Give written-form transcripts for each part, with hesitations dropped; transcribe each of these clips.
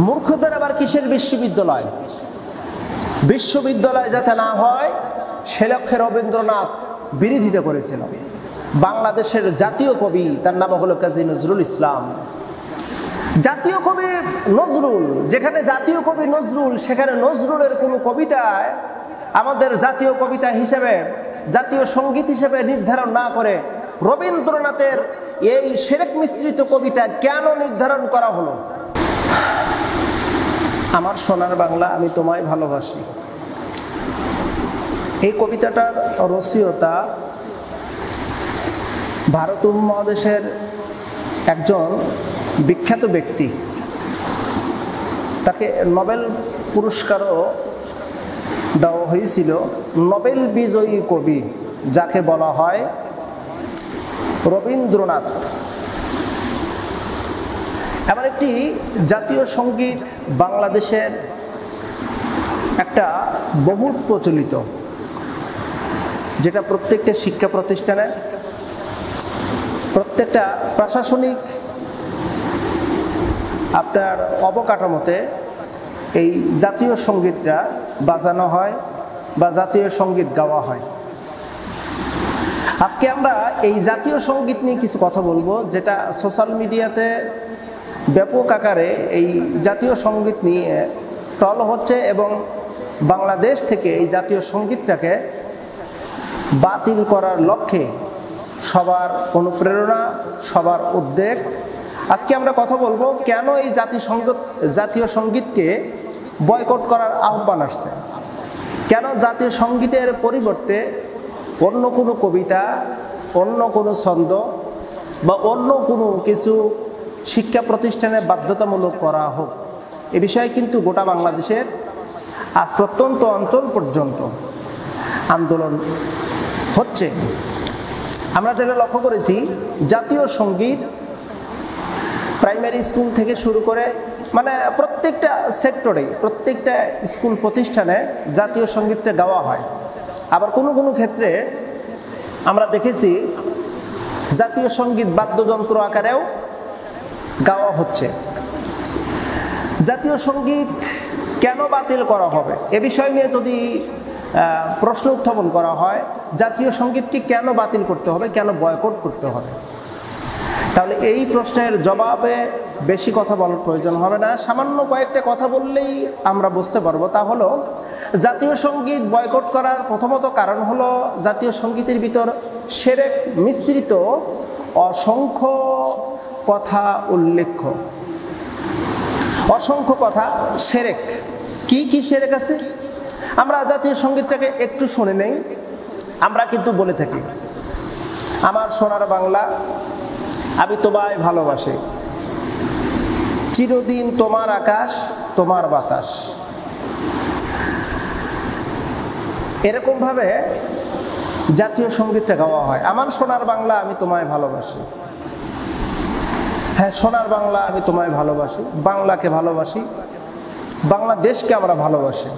মূর্খদের আবার কিসের বিশ্ববিদ্যালয়? বিশ্ববিদ্যালয় যাতে না হয় সে লক্ষ্যে রবীন্দ্রনাথ বিরোধিতা করেছিল। বাংলাদেশের জাতীয় কবি, তার নাম হলো কাজী নজরুল ইসলাম। জাতীয় কবি নজরুল, যেখানে জাতীয় কবি নজরুল, সেখানে নজরুলের কোনো কবিতায় আমাদের জাতীয় কবিতা হিসেবে, জাতীয় সঙ্গীত হিসেবে নির্ধারণ না করে রবীন্দ্রনাথের এই শিরক মিশ্রিত কবিতা কেন নির্ধারণ করা হলো? আমার সোনার বাংলা, আমি তোমায় ভালোবাসি, এই কবিতাটার রচয়িতা ভারত উপমহাদেশের একজন বিখ্যাত ব্যক্তি। তাকে নোবেল পুরস্কারও দেওয়া হয়েছিল। নোবেল বিজয়ী কবি যাকে বলা হয় রবীন্দ্রনাথ। এমন একটি জাতীয় সঙ্গীত বাংলাদেশের একটা বহুল প্রচলিত, যেটা প্রত্যেকটা শিক্ষা প্রতিষ্ঠানে, প্রত্যেকটা প্রশাসনিক আপনার অবকাঠামোতে এই জাতীয় সঙ্গীতটা বাজানো হয় বা জাতীয় সঙ্গীত গাওয়া হয়। আজকে আমরা এই জাতীয় সঙ্গীত নিয়ে কিছু কথা বলবো, যেটা সোশ্যাল মিডিয়াতে ব্যাপক আকারে এই জাতীয় সঙ্গীত নিয়ে ট্রল হচ্ছে এবং বাংলাদেশ থেকে এই জাতীয় সঙ্গীতটাকে বাতিল করার লক্ষ্যে সবার অনুপ্রেরণা, সবার উদ্যোগ। আজকে আমরা কথা বলবো কেন এই জাতীয় সঙ্গীতকে বয়কট করার আহ্বান আসছে, কেন জাতীয় সঙ্গীতের পরিবর্তে অন্য কোনো কবিতা, অন্য কোনো ছন্দ বা অন্য কোনো কিছু শিক্ষা প্রতিষ্ঠানে বাধ্যতামূলক করা হোক। এ বিষয়ে কিন্তু গোটা বাংলাদেশের আজ প্রত্যন্ত অঞ্চল পর্যন্ত আন্দোলন হচ্ছে। আমরা যেটা লক্ষ্য করেছি, জাতীয় সঙ্গীত প্রাইমারি স্কুল থেকে শুরু করে মানে প্রত্যেকটা সেক্টরে, প্রত্যেকটা স্কুল প্রতিষ্ঠানে জাতীয় সঙ্গীতটা গাওয়া হয়। আবার কোনো কোনো ক্ষেত্রে আমরা দেখেছি জাতীয় সঙ্গীত বাদ্যযন্ত্র আকারেও গাওয়া হচ্ছে। জাতীয় সঙ্গীত কেন বাতিল করা হবে এ বিষয় নিয়ে যদি প্রশ্ন উত্থাপন করা হয়, জাতীয় সঙ্গীতকে কেন বাতিল করতে হবে, কেন বয়কট করতে হবে, তাহলে এই প্রশ্নের জবাবে বেশি কথা বলার প্রয়োজন হবে না। সামান্য কয়েকটা কথা বললেই আমরা বুঝতে পারবো। তা হলো, জাতীয় সঙ্গীত বয়কট করার প্রথমত কারণ হলো জাতীয় সঙ্গীতের ভিতর শিরক মিশ্রিত অসংখ্য কথা উল্লেখ্য, অসংখ্য কথা শিরক। কি কি শিরক আছে আমরা জাতীয় সঙ্গীতটাকে একটু শুনে নেই। আমরা কিন্তু বলে থাকি, আমার সোনার বাংলা, আমি তোমায় ভালোবাসি, চিরদিন তোমার আকাশ তোমার বাতাস। এরকমভাবে জাতীয় সঙ্গীতটা গাওয়া হয়। আমার সোনার বাংলা, আমি তোমায় ভালোবাসি। হ্যাঁ, সোনার বাংলা, আমি তোমায় ভালোবাসি, বাংলাকে ভালোবাসি, বাংলাদেশকে আমরা ভালোবাসি,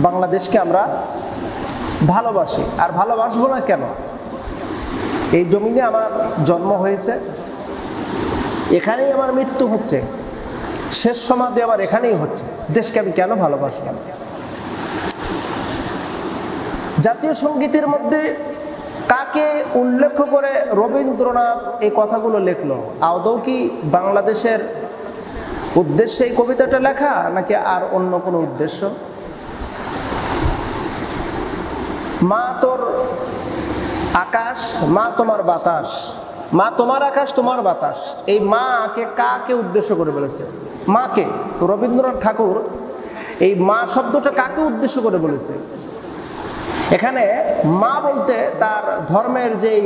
বাংলাদেশকে আমরা ভালোবাসি। আর ভালোবাসবো না কেন? এই জমিনে আমার জন্ম হয়েছে, এখানেই আমার মৃত্যু হচ্ছে, শেষ সমাধি আবার এখানেই হচ্ছে। দেশকে আমি কেন ভালোবাসলাম? জাতীয় সঙ্গীতের মধ্যে কাকে উল্লেখ করে রবীন্দ্রনাথ এই কথাগুলো লিখলো? আদৌ কি বাংলাদেশের উদ্দেশ্যে এই কবিতাটা লেখা, নাকি আর অন্য কোনো উদ্দেশ্য? মা তোর আকাশ, মা তোমার বাতাস, মা তোমার আকাশ তোমার বাতাস, এই মাকে কাকে উদ্দেশ্য করে বলেছে? মাকে। রবীন্দ্রনাথ ঠাকুর এই মা শব্দটা কাকে উদ্দেশ্য করে বলেছে? এখানে মা বলতে তার ধর্মের যেই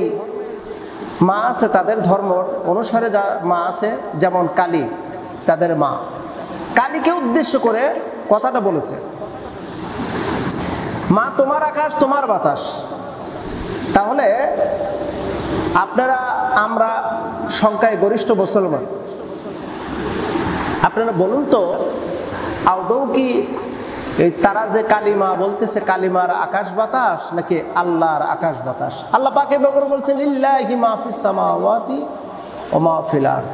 মা আছে, তাদের ধর্ম অনুসারে যা মা আছে, যেমন কালী, তাদের মা, কালীকে উদ্দেশ্য করে কথাটা বলেছে। মা তোমার আকাশ তোমার বাতাস। তাহলে আপনারা, আমরা সংখ্যায় গরিষ্ঠ মুসলমান, আপনারা বলুন তো, আদৌ কি এই তারা যে কালিমা বলতেছে, কালিমার আকাশ বাতাস নাকি আল্লাহর আকাশ বাতাস? আল্লাহ পাকে ব্যাপারে বলছেন, লিল্লাহি মা ফিস সামাওয়াতি ওয়া মা ফিল আরদ।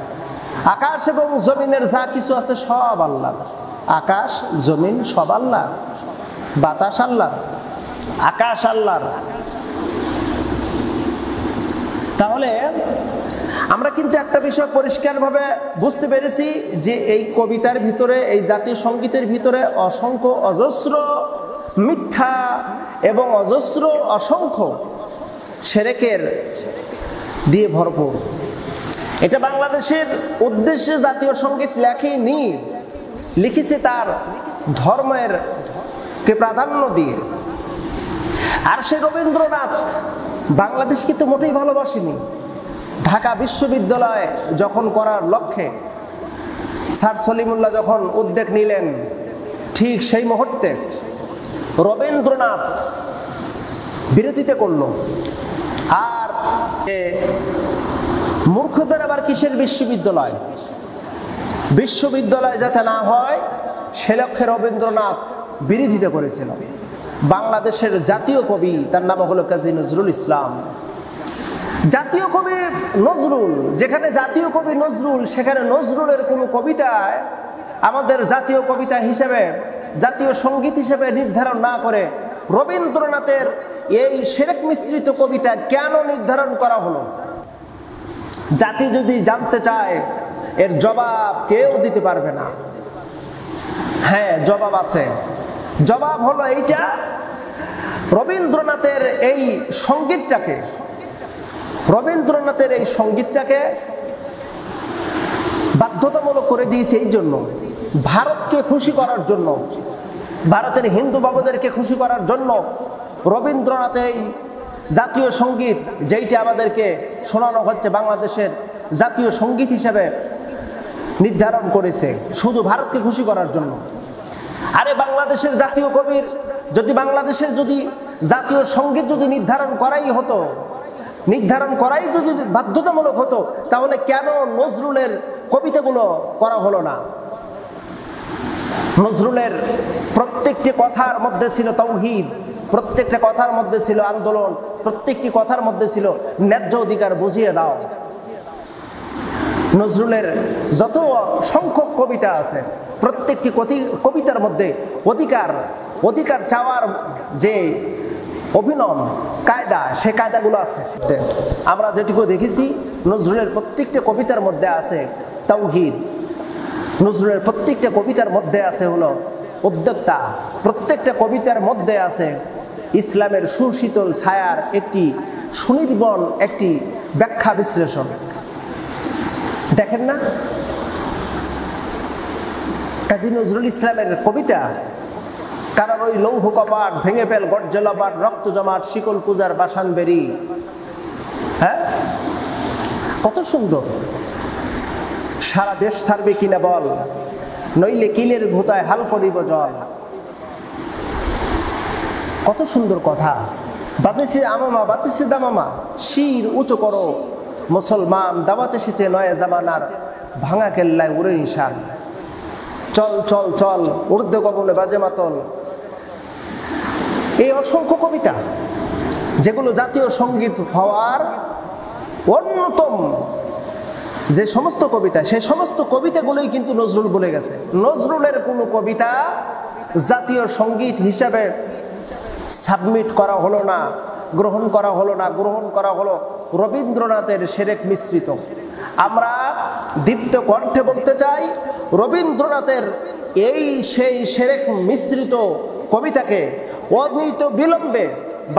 আকাশ এবং জমিনের যা কিছু আছে সব আল্লাহর। আকাশ জমিন সব আল্লাহর, বাতাস আল্লাহর, আকাশ আল্লাহর। তাহলে আমরা কিন্তু একটা বিষয় পরিষ্কারভাবে বুঝতে পেরেছি যে এই কবিতার ভিতরে, এই জাতীয় সঙ্গীতের ভিতরে অসংখ্য অজস্র মিথ্যা এবং অজস্র অসংখ্য শিরকের দিয়ে ভরপুর। এটা বাংলাদেশের উদ্দেশ্যে জাতীয় সঙ্গীত লেখেনি, লিখেছে তার ধর্মের কে প্রাধান্য দিয়ে। আর সে রবীন্দ্রনাথ বাংলাদেশকে তো মোটেই ভালোবাসেনি। ঢাকা বিশ্ববিদ্যালয় যখন করার লক্ষ্যে স্যার সলিমুল্লাহ যখন উদ্যোগ নিলেন, ঠিক সেই মুহূর্তে রবীন্দ্রনাথ বিরোধিতা করল। আর মূর্খদের আবার কিসের বিশ্ববিদ্যালয়? বিশ্ববিদ্যালয় যাতে না হয় সে লক্ষ্যে রবীন্দ্রনাথ বিরোধিতা করেছিল। বাংলাদেশের জাতীয় কবি, তার নাম হলো কাজী নজরুল ইসলাম। জাতীয় কবি নজরুল, যেখানে জাতীয় কবি নজরুল, সেখানে নজরুলের কোনো কবিতায় আমাদের জাতীয় কবিতা হিসেবে, জাতীয় সঙ্গীত হিসেবে নির্ধারণ না করে রবীন্দ্রনাথের এই শিরক মিশ্রিত কবিতা কেন নির্ধারণ করা হলো? জাতি যদি জানতে চায় এর জবাব কেউ দিতে পারবে না। হ্যাঁ, জবাব আছে। জবাব হলো এইটা, রবীন্দ্রনাথের এই সঙ্গীতটাকে, রবীন্দ্রনাথের এই সঙ্গীতটাকে বাধ্যতামূলক করে দিয়েছে এই জন্য, ভারতকে খুশি করার জন্য, ভারতের হিন্দু বাবুদেরকে খুশি করার জন্য রবীন্দ্রনাথের এই জাতীয় সঙ্গীত, যেইটা আমাদেরকে শোনানো হচ্ছে বাংলাদেশের জাতীয় সঙ্গীত হিসেবে নির্ধারণ করেছে, শুধু ভারতকে খুশি করার জন্য। আরে বাংলাদেশের জাতীয় কবির যদি, বাংলাদেশের যদি জাতীয় সঙ্গীত যদি নির্ধারণ করাই হতো, নির্ধারণ করাই যদি বাধ্যতামূলক হতো, তাহলে কেন নজরুলের কবিতাগুলো করা হলো না? নজরুলের প্রত্যেকটি কথার মধ্যে ছিল তাওহীদ, প্রত্যেকটা কথার মধ্যে ছিল আন্দোলন, প্রত্যেকটি কথার মধ্যে ছিল ন্যায্য অধিকার বুঝিয়ে দাও। নজরুলের যত সংখ্যক কবিতা আছে, প্রত্যেকটি কবিতার মধ্যে অধিকার, অধিকার চাওয়ার যে অভিনব কায়দা, সে কায়দাগুলো আছে। আমরা যেটুকু দেখেছি, নজরুলের প্রত্যেকটা কবিতার মধ্যে আছে তাওহীদ, নজরুলের প্রত্যেকটা কবিতার মধ্যে আছে হলো উদ্যোক্তা, প্রত্যেকটা কবিতার মধ্যে আছে ইসলামের সুশীতল ছায়ার একটি সুনির্বণ একটি ব্যাখ্যা বিশ্লেষণ। দেখেন না, কাজী নজরুল ইসলামের কবিতা, কারণ ওই লৌহ কপাট ভেঙে ফেল, গর্জলাপাট, রক্ত জমাট, শিকল পূজার বাসান বেরি। হ্যাঁ, কত সুন্দর। সারা দেশ ছাড়বে কিনা বল, নইলে কিলের ঘুতায় হাল করিব জল। কত সুন্দর কথা। বাঁচেছে আমামা, বাঁচেছে দামামা, শির উঁচু করো মুসলমান, দাওয়াত এসেছে নয়া জামানার, ভাঙা কেল্লায় উড়ে নিশান। চল চল চল ঊর্ধ্ব গগনে বাজে মাতল। এই অসংখ্য কবিতা, যেগুলো জাতীয় সঙ্গীত হওয়ার অন্যতম যে সমস্ত কবিতা, সেই সমস্ত কবিতাগুলোই কিন্তু নজরুল বলে গেছে। নজরুলের কোনো কবিতা জাতীয় সঙ্গীত হিসাবে সাবমিট করা হলো না, গ্রহণ করা হলো না, গ্রহণ করা হলো রবীন্দ্রনাথের শিরক মিশ্রিত। আমরা দীপ্ত কণ্ঠে বলতে চাই, রবীন্দ্রনাথের এই সেই শিরক মিশ্রিত কবিতাকে অনিত বিলম্বে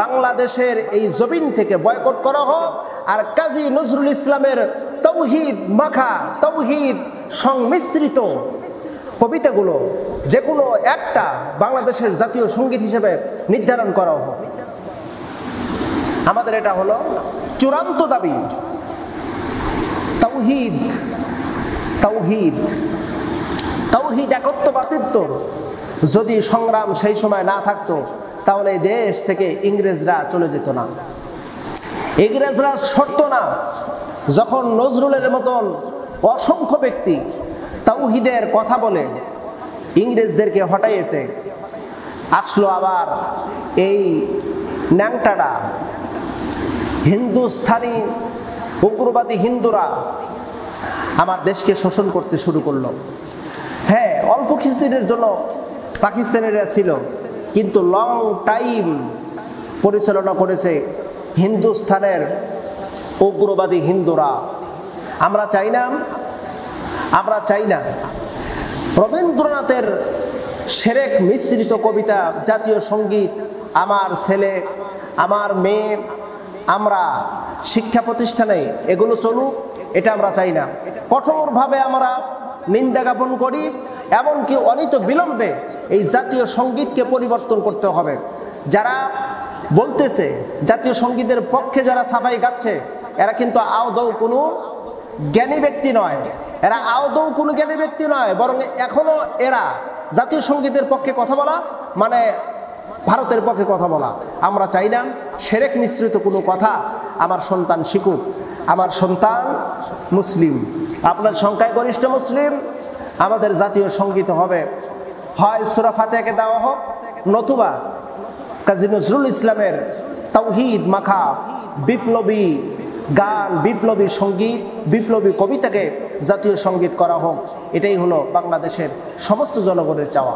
বাংলাদেশের এই জমিন থেকে বয়কট করা হোক। আর কাজী নজরুল ইসলামের তাওহীদ মাখা, তাওহীদ সংমিশ্রিত কবিতাগুলো যে কোনো একটা বাংলাদেশের জাতীয় সঙ্গীত হিসেবে নির্ধারণ করা হোক। আমাদের এটা হলো চূড়ান্ত দাবি। তাওহীদ, তাওহীদ, তাওহীদ একত্ববাদিত্ব যদি সংগ্রাম সেই সময় না থাকতো, তাহলে দেশ থেকে ইংরেজরা চলে যেত না। ইংরেজরা সরত না। যখন নজরুলের মতন অসংখ্য ব্যক্তি তাওহীদের কথা বলে ইংরেজদেরকে হটাইয়েছে, আসলো আবার এই ন্যাংটাডা হিন্দুস্থানি উগ্রবাদী হিন্দুরা আমার দেশকে শোষণ করতে শুরু করলো। হ্যাঁ, অল্প কিছুদিনের জন্য পাকিস্তানিরা ছিল, কিন্তু লং টাইম পরিচালনা করেছে হিন্দুস্তানের উগ্রবাদী হিন্দুরা। আমরা চাই না রবীন্দ্রনাথের সেরেক মিশ্রিত কবিতা, জাতীয় সঙ্গীত, আমার ছেলে, আমার মেয়ে, আমরা শিক্ষা প্রতিষ্ঠানে এগুলো চলুক, এটা আমরা চাই না। কঠোরভাবে আমরা নিন্দা জ্ঞাপন করি, এমনকি অনিত বিলম্বে এই জাতীয় সঙ্গীতকে পরিবর্তন করতে হবে। যারা বলতেছে জাতীয় সঙ্গীতের পক্ষে, যারা সাফাই গাচ্ছে, এরা কিন্তু আদৌ কোনো জ্ঞানী ব্যক্তি নয়, বরং এখনো এরা জাতীয় সঙ্গীতের পক্ষে কথা বলা মানে ভারতের পক্ষে কথা বলা। আমরা চাই না সেরেক মিশ্রিত কোনো কথা আমার সন্তান শিখুক। আমার সন্তান মুসলিম, আপনার সংখ্যায় গরিষ্ঠ মুসলিম, আমাদের জাতীয় সঙ্গীত হবে হয় সূরা ফাতিহাকে দেওয়া হোক, নতুবা কাজী নজরুল ইসলামের তাওহীদ মাখা বিপ্লবী গান, বিপ্লবী সঙ্গীত, বিপ্লবী কবিতাকে জাতীয় সঙ্গীত করা হোক। এটাই হলো বাংলাদেশের সমস্ত জনগণের চাওয়া।